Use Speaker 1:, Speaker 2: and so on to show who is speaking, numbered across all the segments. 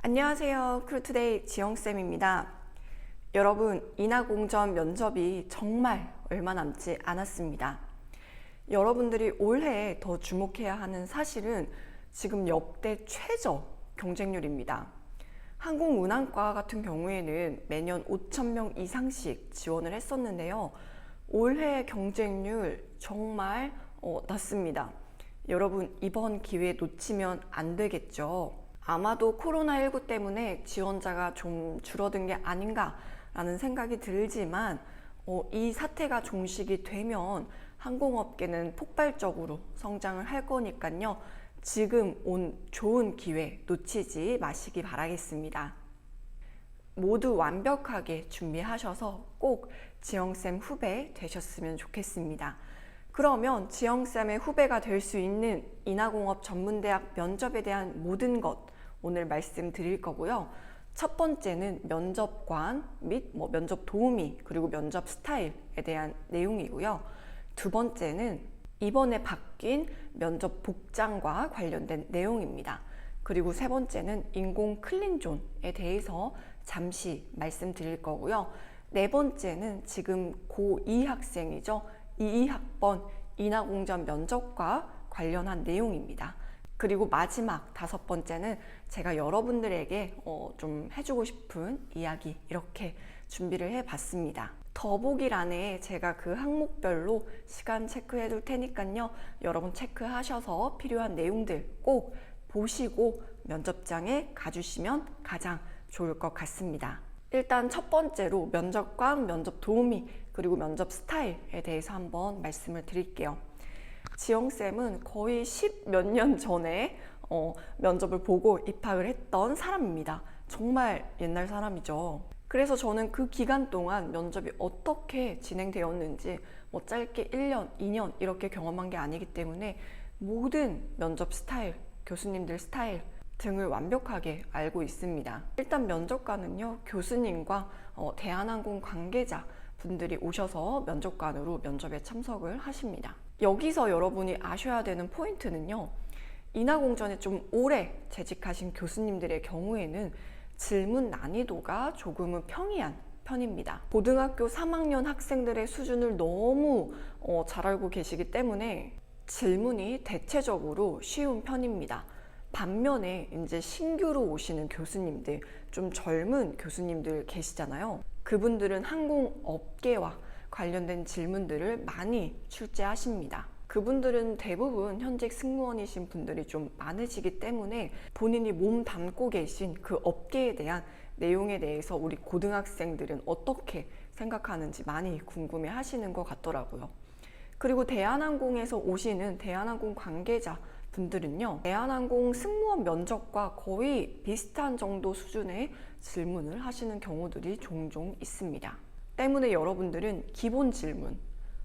Speaker 1: 안녕하세요. 크루투데이 지영쌤입니다. 여러분, 인하공전 면접이 정말 얼마 남지 않았습니다. 여러분들이 올해 더 주목해야 하는 사실은 지금 역대 최저 경쟁률입니다. 항공운항과 같은 경우에는 매년 5,000명 이상씩 지원을 했었는데요. 올해 경쟁률 정말 낮습니다. 여러분, 이번 기회 놓치면 안 되겠죠. 아마도 코로나19 때문에 지원자가 좀 줄어든 게 아닌가라는 생각이 들지만 이 사태가 종식이 되면 항공업계는 폭발적으로 성장을 할 거니까요. 지금 온 좋은 기회 놓치지 마시기 바라겠습니다. 모두 완벽하게 준비하셔서 꼭 지영쌤 후배 되셨으면 좋겠습니다. 그러면 지영쌤의 후배가 될 수 있는 인하공업 전문대학 면접에 대한 모든 것 오늘 말씀드릴 거고요. 첫 번째는 면접관 및 면접 도우미 그리고 면접 스타일에 대한 내용이고요. 두 번째는 이번에 바뀐 면접 복장과 관련된 내용입니다. 그리고 세 번째는 인공 클린존에 대해서 잠시 말씀드릴 거고요. 네 번째는 지금 고2 학생이죠. 22학번 인하공전 면접과 관련한 내용입니다. 그리고 마지막 다섯 번째는 제가 여러분들에게 좀 해주고 싶은 이야기 이렇게 준비를 해봤습니다. 더보기란에 제가 그 항목별로 시간 체크해 둘 테니까요. 여러분 체크하셔서 필요한 내용들 꼭 보시고 면접장에 가주시면 가장 좋을 것 같습니다. 일단 첫 번째로 면접관, 면접 도우미, 그리고 면접 스타일에 대해서 한번 말씀을 드릴게요. 지영쌤은 거의 10 몇 년 전에 면접을 보고 입학을 했던 사람입니다. 정말 옛날 사람이죠. 그래서 저는 그 기간 동안 면접이 어떻게 진행되었는지 짧게 1년, 2년 이렇게 경험한 게 아니기 때문에 모든 면접 스타일, 교수님들 스타일 등을 완벽하게 알고 있습니다. 일단 면접관은요, 교수님과 대한항공 관계자 분들이 오셔서 면접관으로 면접에 참석을 하십니다. 여기서 여러분이 아셔야 되는 포인트는요, 인하공전에 좀 오래 재직하신 교수님들의 경우에는 질문 난이도가 조금은 평이한 편입니다. 고등학교 3학년 학생들의 수준을 너무 잘 알고 계시기 때문에 질문이 대체적으로 쉬운 편입니다. 반면에 이제 신규로 오시는 교수님들, 좀 젊은 교수님들 계시잖아요. 그분들은 항공업계와 관련된 질문들을 많이 출제하십니다. 그분들은 대부분 현직 승무원이신 분들이 좀 많으시기 때문에 본인이 몸 담고 계신 그 업계에 대한 내용에 대해서 우리 고등학생들은 어떻게 생각하는지 많이 궁금해 하시는 것 같더라고요. 그리고 대한항공에서 오시는 대한항공 관계자 분들은요, 대한항공 승무원 면접과 거의 비슷한 정도 수준의 질문을 하시는 경우들이 종종 있습니다. 때문에 여러분들은 기본 질문,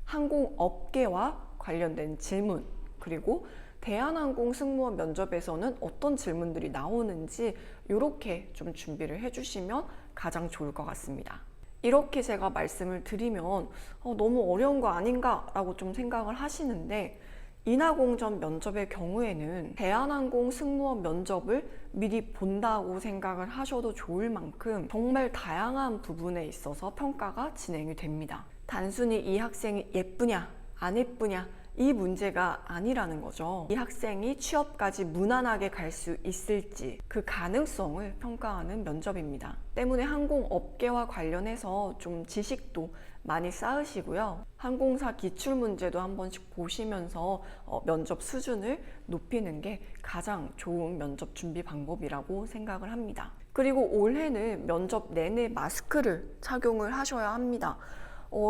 Speaker 1: 항공업계와 관련된 질문, 그리고 대한항공 승무원 면접에서는 어떤 질문들이 나오는지 이렇게 좀 준비를 해주시면 가장 좋을 것 같습니다. 이렇게 제가 말씀을 드리면 너무 어려운 거 아닌가 라고 좀 생각을 하시는데, 인하공전 면접의 경우에는 대한항공 승무원 면접을 미리 본다고 생각을 하셔도 좋을 만큼 정말 다양한 부분에 있어서 평가가 진행이 됩니다. 단순히 이 학생이 예쁘냐 안 예쁘냐 이 문제가 아니라는 거죠. 이 학생이 취업까지 무난하게 갈 수 있을지 그 가능성을 평가하는 면접입니다. 때문에 항공업계와 관련해서 좀 지식도 많이 쌓으시고요. 항공사 기출문제도 한 번씩 보시면서 면접 수준을 높이는 게 가장 좋은 면접 준비 방법이라고 생각을 합니다. 그리고 올해는 면접 내내 마스크를 착용을 하셔야 합니다.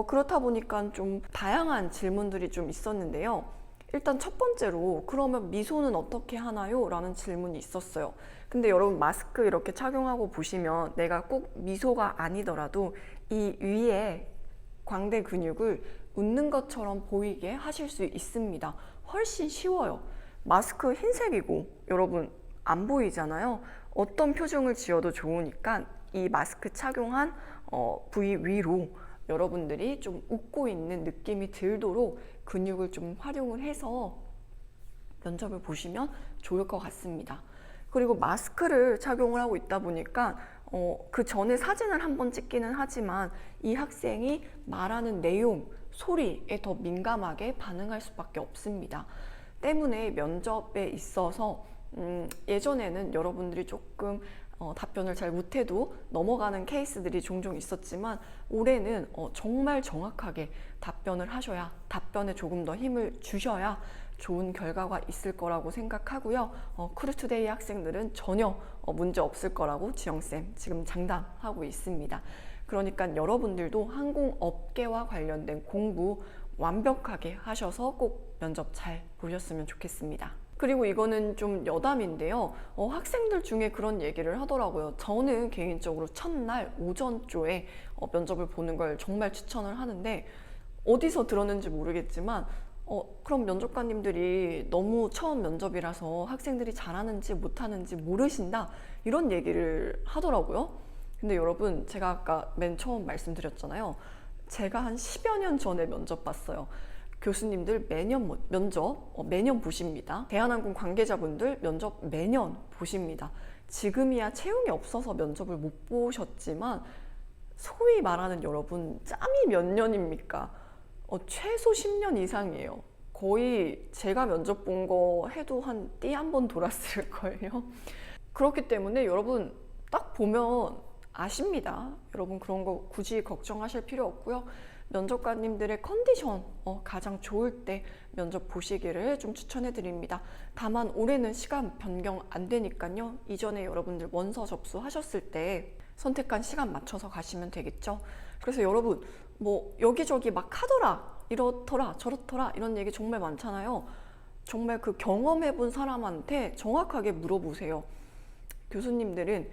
Speaker 1: 그렇다 보니까 좀 다양한 질문들이 좀 있었는데요. 일단 첫 번째로 그러면 미소는 어떻게 하나요? 라는 질문이 있었어요. 근데 여러분 마스크 이렇게 착용하고 보시면 내가 꼭 미소가 아니더라도 이 위에 광대 근육을 웃는 것처럼 보이게 하실 수 있습니다. 훨씬 쉬워요. 마스크 흰색이고 여러분 안 보이잖아요. 어떤 표정을 지어도 좋으니까 이 마스크 착용한 부위 위로 여러분들이 좀 웃고 있는 느낌이 들도록 근육을 좀 활용을 해서 면접을 보시면 좋을 것 같습니다. 그리고 마스크를 착용을 하고 있다 보니까 그 전에 사진을 한번 찍기는 하지만 이 학생이 말하는 내용, 소리에 더 민감하게 반응할 수밖에 없습니다. 때문에 면접에 있어서 예전에는 여러분들이 조금 답변을 잘 못해도 넘어가는 케이스들이 종종 있었지만 올해는 정말 정확하게 답변을 하셔야, 답변에 조금 더 힘을 주셔야 좋은 결과가 있을 거라고 생각하고요. 크루투데이 학생들은 전혀 문제 없을 거라고 지영쌤 지금 장담하고 있습니다. 그러니까 여러분들도 항공업계와 관련된 공부 완벽하게 하셔서 꼭 면접 잘 보셨으면 좋겠습니다. 그리고 이거는 좀 여담인데요. 학생들 중에 그런 얘기를 하더라고요. 저는 개인적으로 첫날 오전조에 면접을 보는 걸 정말 추천을 하는데 어디서 들었는지 모르겠지만 그럼 면접관님들이 너무 처음 면접이라서 학생들이 잘하는지 못하는지 모르신다 이런 얘기를 하더라고요. 근데 여러분, 제가 아까 맨 처음 말씀드렸잖아요. 제가 한 10여 년 전에 면접 봤어요. 교수님들 매년 면접 매년 보십니다. 대한항공 관계자분들 면접 매년 보십니다. 지금이야 채용이 없어서 면접을 못 보셨지만 소위 말하는 여러분, 짬이 몇 년입니까? 최소 10년 이상이에요. 거의 제가 면접 본 거 해도 한 띠 한 번 돌았을 거예요. 그렇기 때문에 여러분 딱 보면 아십니다. 여러분 그런 거 굳이 걱정하실 필요 없고요. 면접관님들의 컨디션 가장 좋을 때 면접 보시기를 좀 추천해 드립니다. 다만 올해는 시간 변경 안 되니까요. 이전에 여러분들 원서 접수하셨을 때 선택한 시간 맞춰서 가시면 되겠죠. 그래서 여러분 뭐 여기저기 막 하더라, 이렇더라, 저렇더라 이런 얘기 정말 많잖아요. 정말 그 경험해 본 사람한테 정확하게 물어보세요. 교수님들은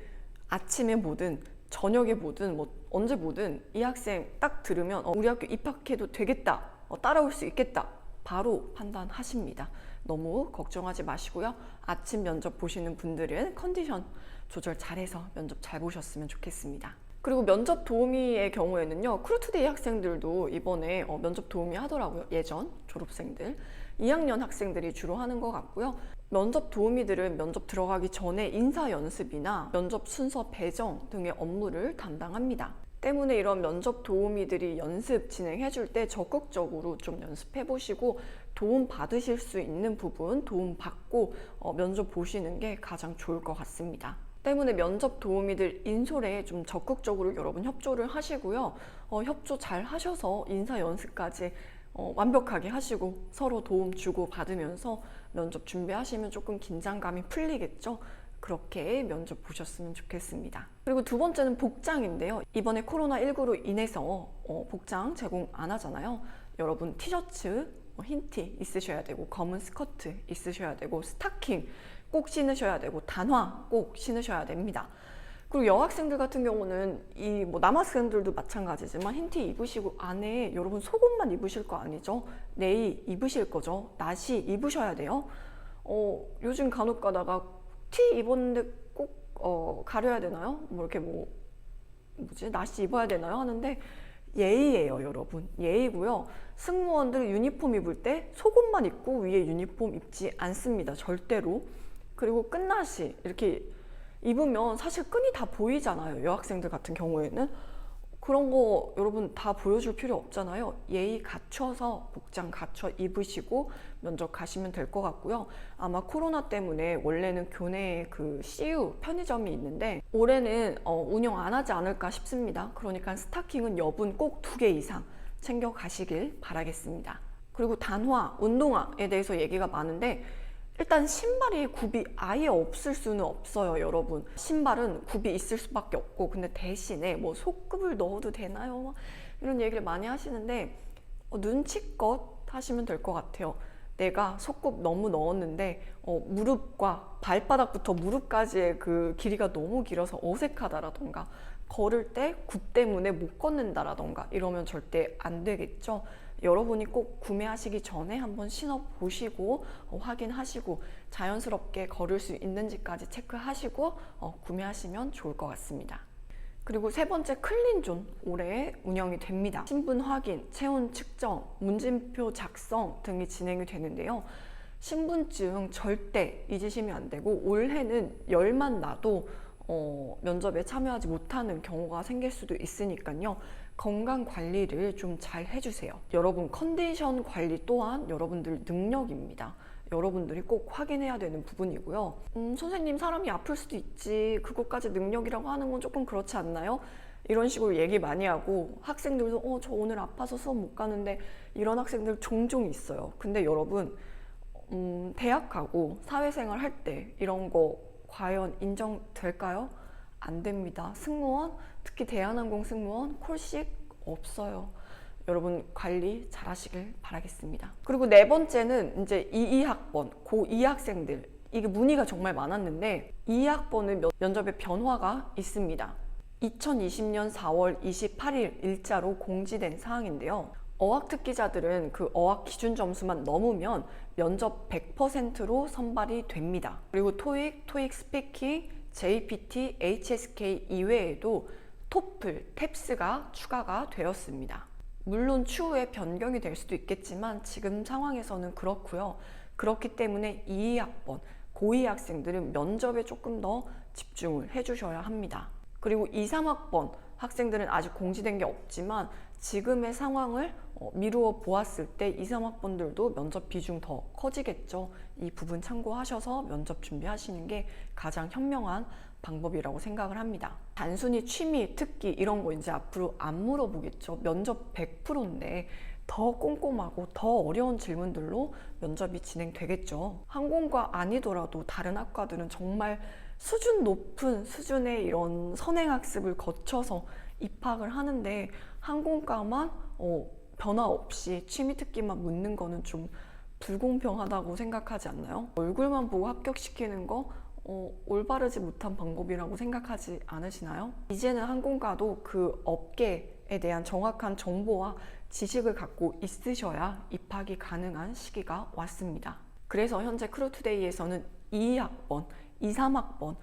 Speaker 1: 아침에 뭐든 저녁에 뭐든 뭐 언제 뭐든 이 학생 딱 들으면 우리 학교 입학해도 되겠다, 따라올 수 있겠다 바로 판단하십니다. 너무 걱정하지 마시고요. 아침 면접 보시는 분들은 컨디션 조절 잘해서 면접 잘 보셨으면 좋겠습니다. 그리고 면접 도우미의 경우에는요, 크루투데이 학생들도 이번에 면접 도우미 하더라고요. 예전 졸업생들 2학년 학생들이 주로 하는 것 같고요. 면접 도우미들은 면접 들어가기 전에 인사 연습이나 면접 순서 배정 등의 업무를 담당합니다. 때문에 이런 면접 도우미들이 연습 진행해 줄 때 적극적으로 좀 연습해 보시고 도움 받으실 수 있는 부분 도움 받고 면접 보시는 게 가장 좋을 것 같습니다. 때문에 면접 도우미들 인솔에 좀 적극적으로 여러분 협조를 하시고요. 협조 잘 하셔서 인사 연습까지 완벽하게 하시고 서로 도움 주고 받으면서 면접 준비하시면 조금 긴장감이 풀리겠죠. 그렇게 면접 보셨으면 좋겠습니다. 그리고 두 번째는 복장인데요. 이번에 코로나19로 인해서 복장 제공 안 하잖아요. 여러분 티셔츠 흰 티 있으셔야 되고 검은 스커트 있으셔야 되고 스타킹 꼭 신으셔야 되고 단화 꼭 신으셔야 됩니다. 그리고 여학생들 같은 경우는 이 남학생들도 마찬가지지만 흰티 입으시고 안에 여러분 속옷만 입으실 거 아니죠? 네이 입으실 거죠? 나시 입으셔야 돼요. 요즘 간혹 가다가 티 입었는데 꼭 가려야 되나요? 이렇게 나시 입어야 되나요? 하는데 예의예요, 여러분. 예의고요. 승무원들 유니폼 입을 때 속옷만 입고 위에 유니폼 입지 않습니다. 절대로. 그리고 끝나시 이렇게 입으면 사실 끈이 다 보이잖아요. 여학생들 같은 경우에는 그런 거 여러분 다 보여줄 필요 없잖아요. 예의 갖춰서 복장 갖춰 입으시고 면접 가시면 될 것 같고요. 아마 코로나 때문에 원래는 교내에 그 CU 편의점이 있는데 올해는 운영 안 하지 않을까 싶습니다. 그러니까 스타킹은 여분 꼭 2개 이상 챙겨 가시길 바라겠습니다. 그리고 단화, 운동화에 대해서 얘기가 많은데 일단 신발이 굽이 아예 없을 수는 없어요, 여러분. 신발은 굽이 있을 수밖에 없고 근데 대신에 속굽을 넣어도 되나요? 이런 얘기를 많이 하시는데 눈치껏 하시면 될 것 같아요. 내가 속굽 너무 넣었는데 무릎과 발바닥부터 무릎까지의 그 길이가 너무 길어서 어색하다라던가 걸을 때 굽 때문에 못 걷는다라던가 이러면 절대 안 되겠죠. 여러분이 꼭 구매하시기 전에 한번 신어보시고 확인하시고 자연스럽게 걸을 수 있는지까지 체크하시고 구매하시면 좋을 것 같습니다. 그리고 세 번째 클린존 올해 운영이 됩니다. 신분 확인, 체온 측정, 문진표 작성 등이 진행이 되는데요. 신분증 절대 잊으시면 안 되고, 올해는 열만 나도 면접에 참여하지 못하는 경우가 생길 수도 있으니까요. 건강 관리를 좀 잘 해주세요. 여러분, 컨디션 관리 또한 여러분들 능력입니다. 여러분들이 꼭 확인해야 되는 부분이고요. 선생님, 사람이 아플 수도 있지, 그것까지 능력이라고 하는 건 조금 그렇지 않나요? 이런 식으로 얘기 많이 하고, 학생들도 저 오늘 아파서 수업 못 가는데, 이런 학생들 종종 있어요. 근데 여러분, 대학하고 사회생활 할 때 이런 거 과연 인정될까요? 안 됩니다. 승무원, 특히 대한항공 승무원 콜식 없어요. 여러분, 관리 잘 하시길 바라겠습니다. 그리고 네 번째는 이제 22학번 고2 학생들, 이게 문의가 정말 많았는데 22학번은 면접에 변화가 있습니다. 2020년 4월 28일 일자로 공지된 사항인데요. 어학특기자들은 그 어학 기준 점수만 넘으면 면접 100%로 선발이 됩니다. 그리고 토익, 토익 스피킹, JPT, HSK 이외에도 토플, 탭스가 추가가 되었습니다. 물론 추후에 변경이 될 수도 있겠지만 지금 상황에서는 그렇고요. 그렇기 때문에 22학번, 고2 학생들은 면접에 조금 더 집중을 해주셔야 합니다. 그리고 2, 3학번 학생들은 아직 공지된 게 없지만 지금의 상황을 미루어 보았을 때 2, 3학번들도 면접 비중 더 커지겠죠. 이 부분 참고하셔서 면접 준비하시는 게 가장 현명한 방법이라고 생각을 합니다. 단순히 취미, 특기 이런 거 이제 앞으로 안 물어보겠죠. 면접 100%인데 더 꼼꼼하고 더 어려운 질문들로 면접이 진행되겠죠. 항공과 아니더라도 다른 학과들은 정말 수준 높은 수준의 이런 선행학습을 거쳐서 입학을 하는데 항공과만 변화 없이 취미 특기만 묻는 거는 좀 불공평하다고 생각하지 않나요? 얼굴만 보고 합격시키는 거 올바르지 못한 방법이라고 생각하지 않으시나요? 이제는 항공과도 그 업계에 대한 정확한 정보와 지식을 갖고 있으셔야 입학이 가능한 시기가 왔습니다. 그래서 현재 크루투데이에서는 2학번, 2, 3학번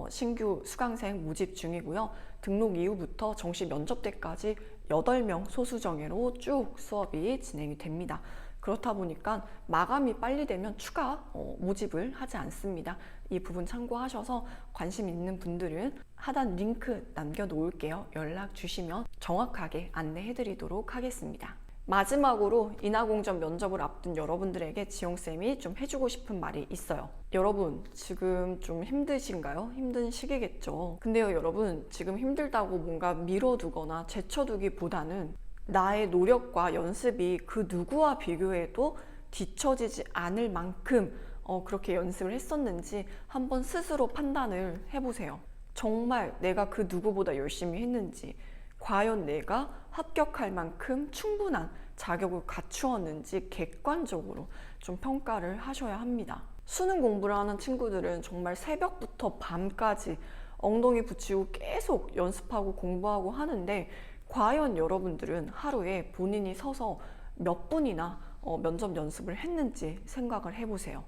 Speaker 1: 신규 수강생 모집 중이고요. 등록 이후부터 정시 면접 때까지 8명 소수정예로 쭉 수업이 진행이 됩니다. 그렇다 보니까 마감이 빨리 되면 추가 모집을 하지 않습니다. 이 부분 참고하셔서 관심 있는 분들은 하단 링크 남겨놓을게요. 연락 주시면 정확하게 안내해 드리도록 하겠습니다. 마지막으로 인하공전 면접을 앞둔 여러분들에게 지영쌤이 좀 해주고 싶은 말이 있어요. 여러분, 지금 좀 힘드신가요? 힘든 시기겠죠. 근데요, 여러분, 지금 힘들다고 뭔가 미뤄두거나 제쳐두기보다는 나의 노력과 연습이 그 누구와 비교해도 뒤처지지 않을 만큼 그렇게 연습을 했었는지 한번 스스로 판단을 해보세요. 정말 내가 그 누구보다 열심히 했는지, 과연 내가 합격할 만큼 충분한 자격을 갖추었는지 객관적으로 좀 평가를 하셔야 합니다. 수능 공부를 하는 친구들은 정말 새벽부터 밤까지 엉덩이 붙이고 계속 연습하고 공부하고 하는데 과연 여러분들은 하루에 본인이 서서 몇 분이나 면접 연습을 했는지 생각을 해보세요.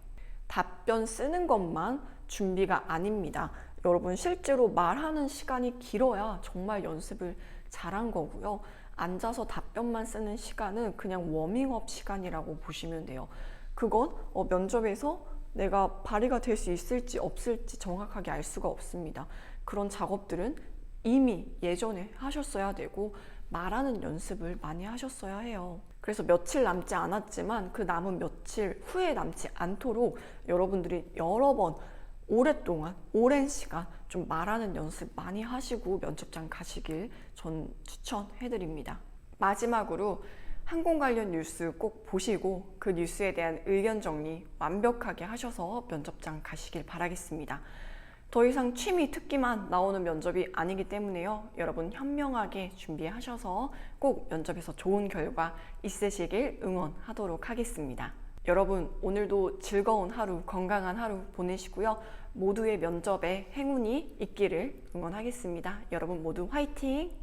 Speaker 1: 답변 쓰는 것만 준비가 아닙니다. 여러분, 실제로 말하는 시간이 길어야 정말 연습을 잘한 거고요. 앉아서 답변만 쓰는 시간은 그냥 워밍업 시간이라고 보시면 돼요. 그건 면접에서 내가 발휘가 될 수 있을지 없을지 정확하게 알 수가 없습니다. 그런 작업들은 이미 예전에 하셨어야 되고 말하는 연습을 많이 하셨어야 해요. 그래서 며칠 남지 않았지만 그 남은 며칠 후에 남지 않도록 여러분들이 여러 번 오랫동안 오랜 시간 좀 말하는 연습 많이 하시고 면접장 가시길 전 추천해드립니다. 마지막으로 항공 관련 뉴스 꼭 보시고 그 뉴스에 대한 의견 정리 완벽하게 하셔서 면접장 가시길 바라겠습니다. 더 이상 취미 특기만 나오는 면접이 아니기 때문에요. 여러분, 현명하게 준비하셔서 꼭 면접에서 좋은 결과 있으시길 응원하도록 하겠습니다. 여러분, 오늘도 즐거운 하루, 건강한 하루 보내시고요. 모두의 면접에 행운이 있기를 응원하겠습니다. 여러분 모두 화이팅!